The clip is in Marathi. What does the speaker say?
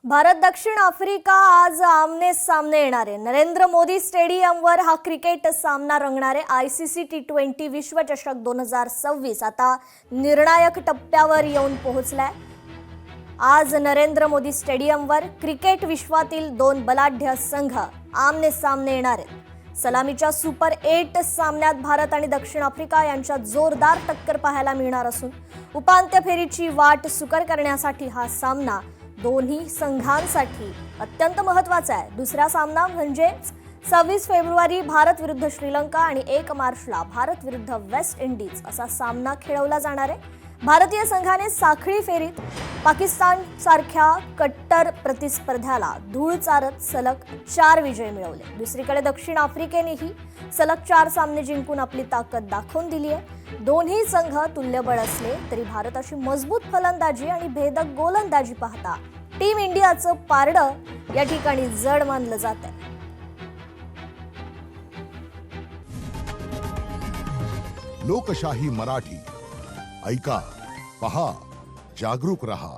भारत दक्षिण आफ्रिका आज आमने सामने येणार आहे। नरेंद्र मोदी स्टेडियमवर हा क्रिकेट सामना रंगणार आहे। आयसीसी टी20 विश्वचषक 2026 आता निर्णायक टप्प्यावर येऊन पोहोचलाय। आज नरेंद्र मोदी स्टेडियमवर क्रिकेट विश्वातील दोन बलाढ्य संघ आमने सामने येणार आहेत। सलामीच्या सुपर 8 सामन्यात भारत आणि दक्षिण आफ्रिका यांच्यात जोरदार टक्कर पाहायला मिळणार असून उपांत्य फेरीची वाट सुकर करण्यासाठी हा सामना दोन्ही संघांसाठी अत्यंत महत्त्वाचा आहे। दुसरा सामना म्हणजे 26 फेब्रुवारी भारत विरुद्ध श्रीलंका आणि 1 मार्चला भारत विरुद्ध वेस्ट इंडिज असा सामना खेळवला जाणार आहे। भारतीय संघाने साखळी फेरीत पाकिस्तान सारख्या कट्टर प्रतिस्पर्ध्याला धूळ चारत सलग 4 विजय मिळवले। दुसरीकडे दक्षिण आफ्रिकेनेही सलग 4 सामने जिंकून आपली ताकद दाखवून दिली आहे। दोन्ही संघ तुल्यबळ असले तरी भारताची मजबूत फलंदाजी आणि भेदक गोलंदाजी पाहता टीम इंडियाचं पारडं या ठिकाणी जड मानलं जातंय। लोकशाही मराठी ऐका, पहा, जागरूक रहा।